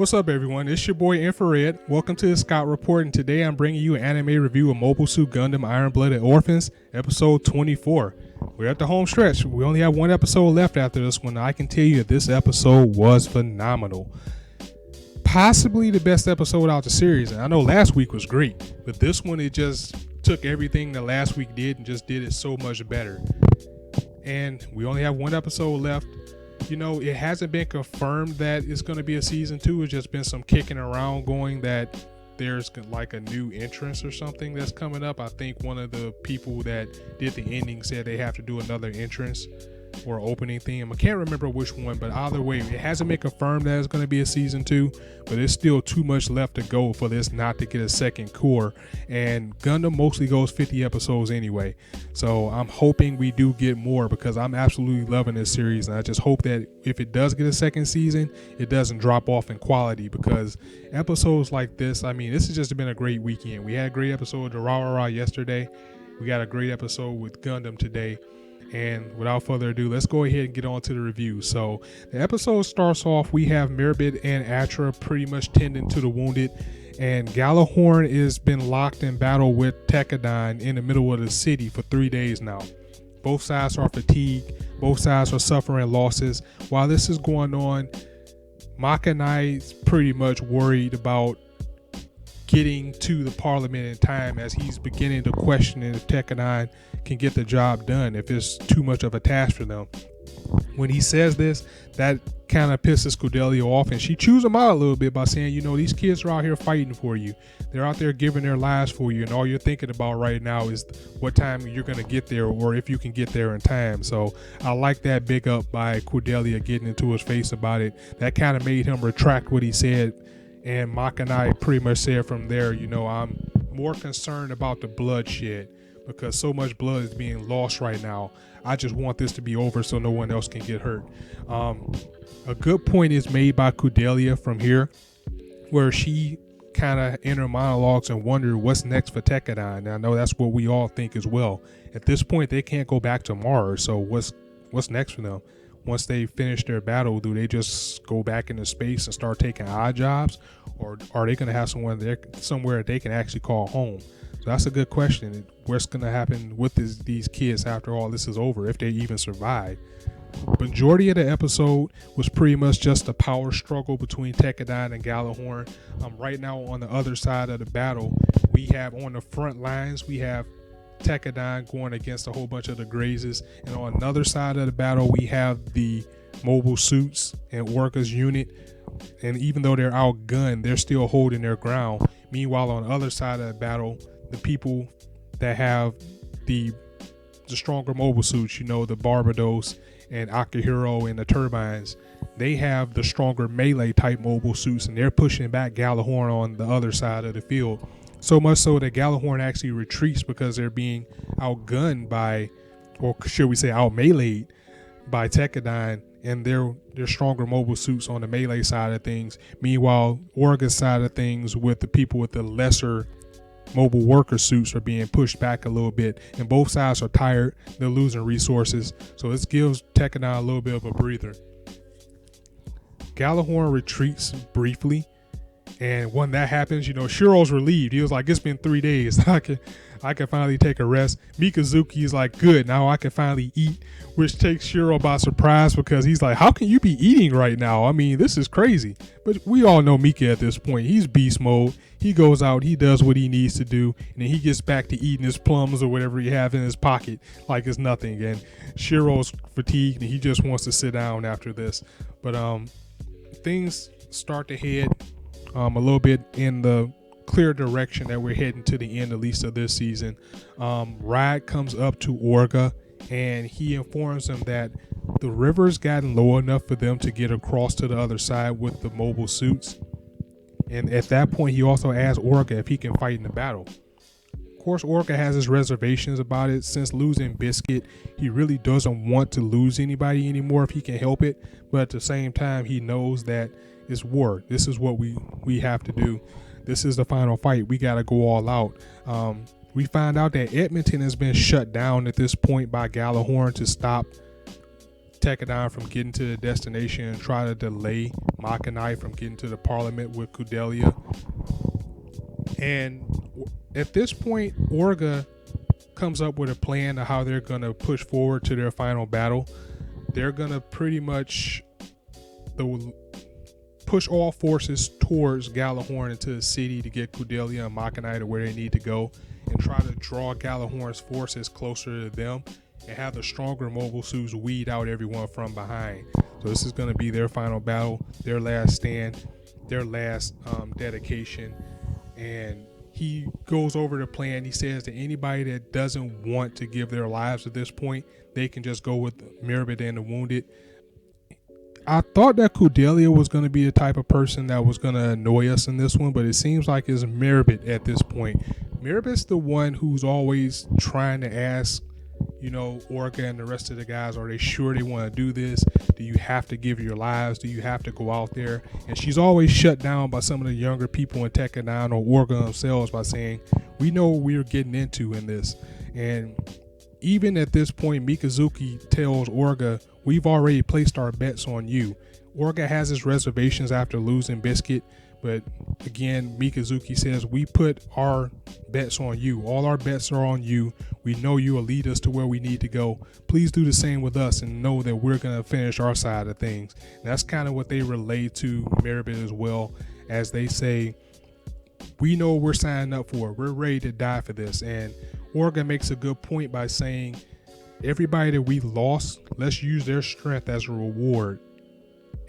What's up, everyone? It's your boy Infrared. Welcome to the Scout Report, and today I'm bringing you an anime review of Mobile Suit Gundam Iron Blooded Orphans, episode 24. We're at the home stretch. We only have one episode left after this one. I can tell you that this episode was phenomenal. Possibly the best episode out of the series. And I know last week was great, but this one, it just took everything that last week did and just did it so much better. And we only have one episode left. You know, it hasn't been confirmed that it's going to be a season 2. It's just been some kicking around going that there's like a new entrance or something that's coming up. I think one of the people that did the ending said they have to do another entrance or opening theme. I can't remember which one, but either way, it hasn't been confirmed that it's going to be a season 2, but there's still too much left to go for this not to get a second core. And Gundam mostly goes 50 episodes anyway, so I'm hoping we do get more because I'm absolutely loving this series, and I just hope that if it does get a second season, it doesn't drop off in quality, because episodes like this, I mean, this has just been a great weekend. We had a great episode of Rah yesterday. We got a great episode with Gundam today. And without further ado, let's go ahead and get on to the review. So the episode starts off, we have Mirabit and Atra pretty much tending to the wounded, and Gjallarhorn has been locked in battle with Tekkadan in the middle of the city for 3 days now. Both sides are fatigued, both sides are suffering losses. While this is going on, Makanai is pretty much worried about getting to the parliament in time, as he's beginning to question if Tekkadan can get the job done, if it's too much of a task for them. When he says this, that kind of pisses Cordelia off, and she chews him out a little bit by saying, you know, these kids are out here fighting for you. They're out there giving their lives for you, and all you're thinking about right now is what time you're going to get there, or if you can get there in time. So I like that big up by Cordelia getting into his face about it. That kind of made him retract what he said. And Makanai pretty much said from there, you know, I'm more concerned about the bloodshed because so much blood is being lost right now. I just want this to be over so no one else can get hurt. A good point is made by Cordelia from here, where she kind of in her monologues and wondered what's next for Tekkadan. And I know that's what we all think as well. At this point, they can't go back to Mars, so what's next for them? Once they finish their battle, do they just go back into space and start taking odd jobs, or are they going to have somewhere they can actually call home? So that's a good question. What's going to happen with these kids after all this is over, if they even survive? Majority of the episode was pretty much just a power struggle between Tekkadan and Gjallarhorn. Right now on the other side of the battle, we have on the front lines, we have Tekkadan going against a whole bunch of the Grazes, and on another side of the battle we have the mobile suits and Orca's unit, and even though they're outgunned, they're still holding their ground. Meanwhile, on the other side of the battle, the people that have the stronger mobile suits, you know, the Barbados and Akihiro and the Turbines, they have the stronger melee type mobile suits, and they're pushing back Gjallarhorn on the other side of the field. So much so that Gjallarhorn actually retreats because they're being outgunned by, or should we say out meleeed by Tekkadan and their stronger mobile suits on the melee side of things. Meanwhile, Orga's side of things with the people with the lesser mobile worker suits are being pushed back a little bit, and both sides are tired. They're losing resources. So this gives Tekkadan a little bit of a breather. Gjallarhorn retreats briefly. And when that happens, you know, Shiro's relieved. He was like, it's been 3 days. I can finally take a rest. Mikazuki is like, good, now I can finally eat, which takes Shiro by surprise because he's like, how can you be eating right now? I mean, this is crazy. But we all know Mika at this point. He's beast mode. He goes out, he does what he needs to do, and then he gets back to eating his plums or whatever he has in his pocket like it's nothing. And Shiro's fatigued and he just wants to sit down after this. But things start to head a little bit in the clear direction that we're heading to the end, at least of this season. Rad comes up to Orga and he informs them that the river's gotten low enough for them to get across to the other side with the mobile suits. And at that point, he also asks Orga if he can fight in the battle. Of course, Orga has his reservations about it. Since losing Biscuit, he really doesn't want to lose anybody anymore if he can help it. But at the same time, he knows that it's war. This is what we have to do. This is the final fight. We got to go all out. We find out that Edmonton has been shut down at this point by Gjallarhorn to stop Tekkadan from getting to the destination and try to delay Makanai from getting to the parliament with Kudelia. And at this point, Orga comes up with a plan of how they're going to push forward to their final battle. They're going to pretty much push all forces towards Galahorn into the city to get Kudelia and Makanai to where they need to go, and try to draw Galahorn's forces closer to them and have the stronger mobile suits weed out everyone from behind. So this is going to be their final battle, their last stand, their last dedication. And he goes over the plan. He says that anybody that doesn't want to give their lives at this point, they can just go with Mirabit and the wounded. I thought that Kudelia was going to be the type of person that was going to annoy us in this one, but it seems like it's Mirabit at this point. Mirabit's the one who's always trying to ask, Orga and the rest of the guys, are they sure they want to do this? Do you have to give your lives? Do you have to go out there? And she's always shut down by some of the younger people in Tekkadan or Orga themselves by saying, we know what we're getting into in this. And even at this point, Mikazuki tells Orga, we've already placed our bets on you. Orga has his reservations after losing Biscuit, but again, Mikazuki says, we put our bets on you. All our bets are on you. We know you will lead us to where we need to go. Please do the same with us and know that we're going to finish our side of things. And that's kind of what they relay to Mirabit as well, as they say, we know what we're signing up for. We're ready to die for this. And Orga makes a good point by saying, everybody that we lost, let's use their strength as a reward.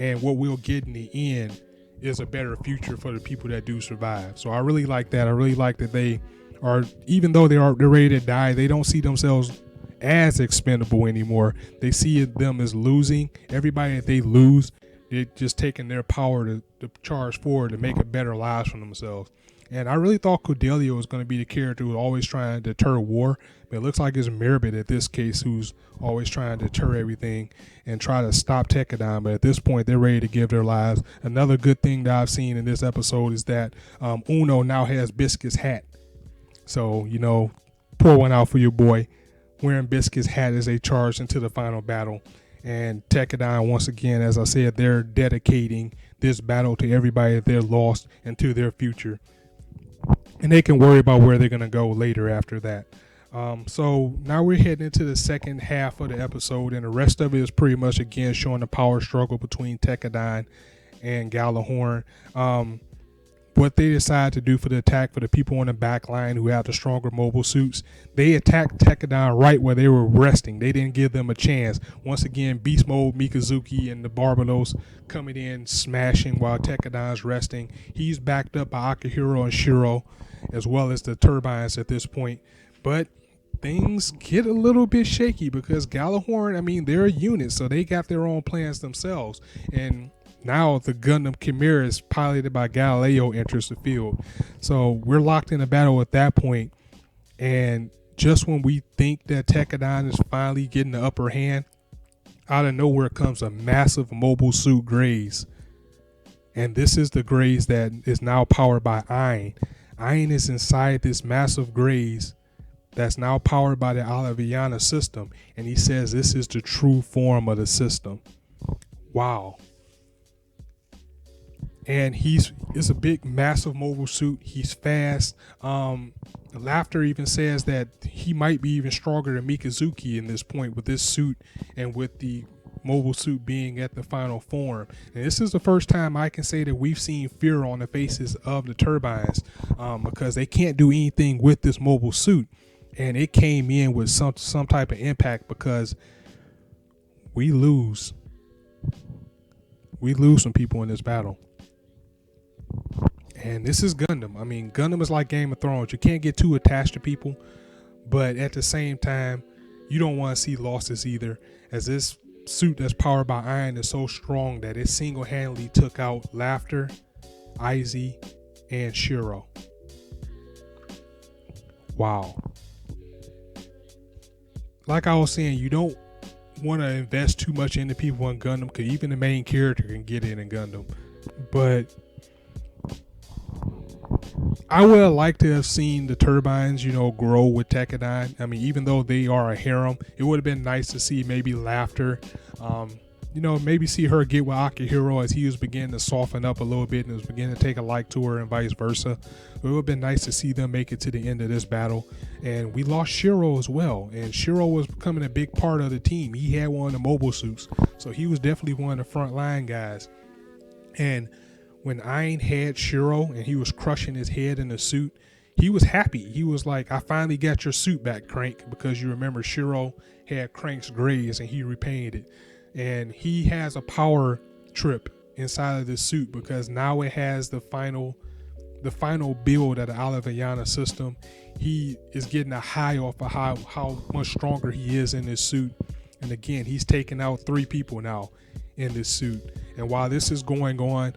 And what we'll get in the end is a better future for the people that do survive. So I really like that. I really like that they are, even though they're ready to die, they don't see themselves as expendable anymore. They see them as losing. Everybody that they lose, they're just taking their power to charge forward to make a better lives for themselves. And I really thought Kudelia was going to be the character who was always trying to deter war. But it looks like it's Mirabit at this case who's always trying to deter everything and try to stop Tekkadan. But at this point, they're ready to give their lives. Another good thing that I've seen in this episode is that Uno now has Biscuit's hat. So, pour one out for your boy, wearing Biscuit's hat as they charge into the final battle. And Tekkadan, once again, as I said, they're dedicating this battle to everybody that they're lost and to their future. And they can worry about where they're going to go later after that. So now we're heading into the second half of the episode, and the rest of it is pretty much, again, showing the power struggle between Tekkadan and Galahorn. What they decide to do for the attack for the people on the back line who have the stronger mobile suits, they attacked Tekkadan right where they were resting. They didn't give them a chance. Once again, Beast Mode, Mikazuki, and the Barbados coming in, smashing while Tekkadan's resting. He's backed up by Akihiro and Shiro, as well as the turbines at this point. But things get a little bit shaky because Galahorn, they're a unit, so they got their own plans themselves. And now the Gundam Chimera is piloted by Galileo enters the field. So we're locked in a battle at that point. And just when we think that Tekkadan is finally getting the upper hand, out of nowhere comes a massive mobile suit Graze. And this is the Graze that is now powered by Ein. Ein is inside this massive Graze that's now powered by the Alaviana system. And he says this is the true form of the system. Wow. And it's a big, massive mobile suit. He's fast. Laughter even says that he might be even stronger than Mikazuki in this point with this suit and with the mobile suit being at the final form. And this is the first time I can say that we've seen fear on the faces of the turbines because they can't do anything with this mobile suit. And it came in with some type of impact because we lose. We lose some people in this battle. And this is Gundam. Gundam is like Game of Thrones. You can't get too attached to people, but at the same time, you don't want to see losses either, as this suit that's powered by Iron is so strong that it single-handedly took out Laughter, Izzy, and Shiro. Wow. Like I was saying, you don't want to invest too much into people in Gundam because even the main character can get in Gundam. But I would have liked to have seen the turbines, grow with Tekkadan. I mean, even though they are a harem, it would have been nice to see maybe Laughter. Maybe see her get with Akihiro as he was beginning to soften up a little bit and was beginning to take a like to her and vice versa. It would have been nice to see them make it to the end of this battle. And we lost Shiro as well. And Shiro was becoming a big part of the team. He had one of the mobile suits. So he was definitely one of the front line guys. And when Ain had Shiro and he was crushing his head in the suit, he was happy. He was like, I finally got your suit back, Crank, because you remember Shiro had Crank's grays and he repainted it. And he has a power trip inside of this suit because now it has the final build of the Alavayana system. He is getting a high off of how much stronger he is in this suit. And again, he's taking out 3 people now in this suit. And while this is going on,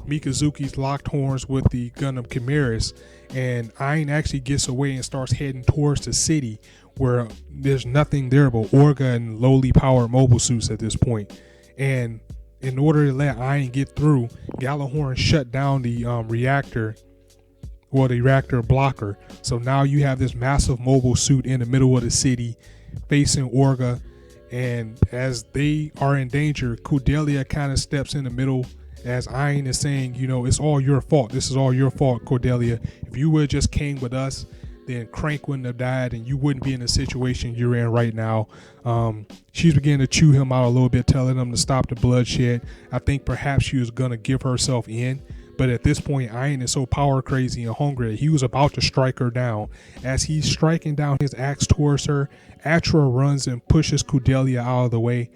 Mikazuki's locked horns with the Gundam Chimeras, and Ain actually gets away and starts heading towards the city where there's nothing there but Orga and lowly powered mobile suits at this point. And in order to let Ain get through, Gallahorn shut down the reactor blocker. So now you have this massive mobile suit in the middle of the city facing Orga. And as they are in danger, Cordelia kind of steps in the middle as Ain is saying, it's all your fault. This is all your fault, Cordelia. If you would have just came with us, then Crank wouldn't have died and you wouldn't be in the situation you're in right now. She's beginning to chew him out a little bit, telling him to stop the bloodshed. I think perhaps she was going to give herself in. But at this point, Ain is so power crazy and hungry that he was about to strike her down. As he's striking down his axe towards her, Atra runs and pushes Cordelia out of the way.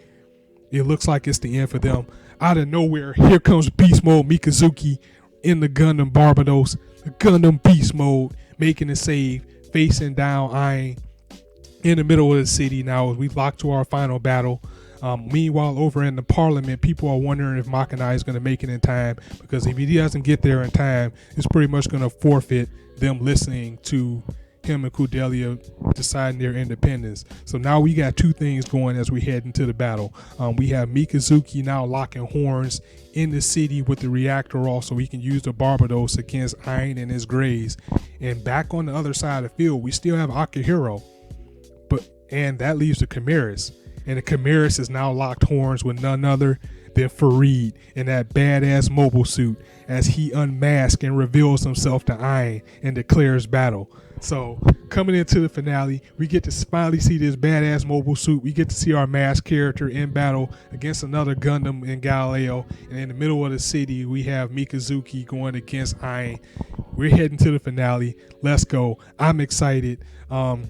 It looks like it's the end for them. Out of nowhere, here comes Beast Mode Mikazuki in the Gundam Barbados. The Gundam Beast Mode making a save, facing down Ain in the middle of the city now as we lock to our final battle. Meanwhile, over in the parliament, people are wondering if Makanai is going to make it in time, because if he doesn't get there in time, it's pretty much going to forfeit them listening to him and Cordelia deciding their independence. So now we got 2 things going as we head into the battle. We have Mikazuki now locking horns in the city with the reactor off so he can use the Barbados against Ain and his Greys. And back on the other side of the field, we still have Akihiro, and that leaves the Chimeras. And the Chimeras is now locked horns with none other than Farid in that badass mobile suit as he unmasks and reveals himself to Ain and declares battle. So coming into the finale, we get to finally see this badass mobile suit. We get to see our masked character in battle against another Gundam in Galileo. And in the middle of the city, we have Mikazuki going against Ain. We're heading to the finale. Let's go. I'm excited.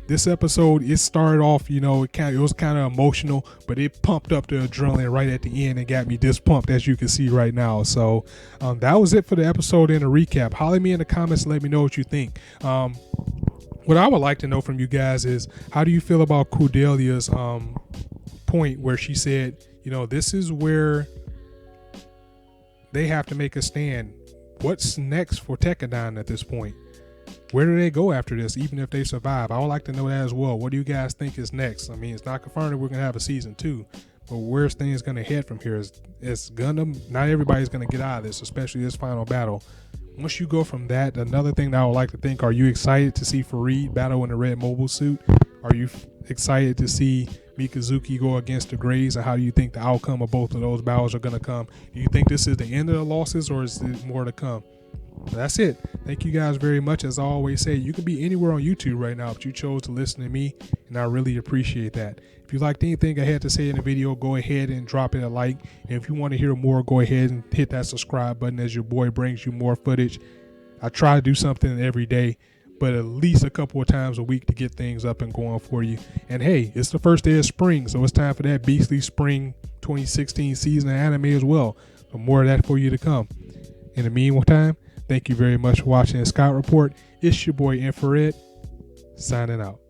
This episode, it started off, it was kind of emotional, but it pumped up the adrenaline right at the end and got me this pumped, as you can see right now. So that was it for the episode and a recap. Holler me in the comments and let me know what you think. What I would like to know from you guys is, how do you feel about Cordelia's point where she said, this is where they have to make a stand. What's next for Tekkadan at this point? Where do they go after this, even if they survive? I would like to know that as well. What do you guys think is next? I mean, it's not confirmed that we're going to have a season 2, but where's things going to head from here? Is Gundam, not everybody's going to get out of this, especially this final battle. Once you go from that, another thing that I would like to think, are you excited to see Farid battle in the red mobile suit? Are you excited to see Mikazuki go against the Greys? And how do you think the outcome of both of those battles are going to come? Do you think this is the end of the losses, or is there more to come? That's it. Thank you guys very much. As I always say, you can be anywhere on YouTube right now, but you chose to listen to me, and I really appreciate that. If you liked anything I had to say in the video, go ahead and drop it a like. And if you want to hear more, go ahead and hit that subscribe button as your boy brings you more footage. I try to do something every day, but at least a couple of times a week to get things up and going for you. And hey, it's the first day of spring, so it's time for that beastly spring 2016 season of anime as well. So more of that for you to come. In the meantime, thank you very much for watching the Scout Report. It's your boy Infrared, signing out.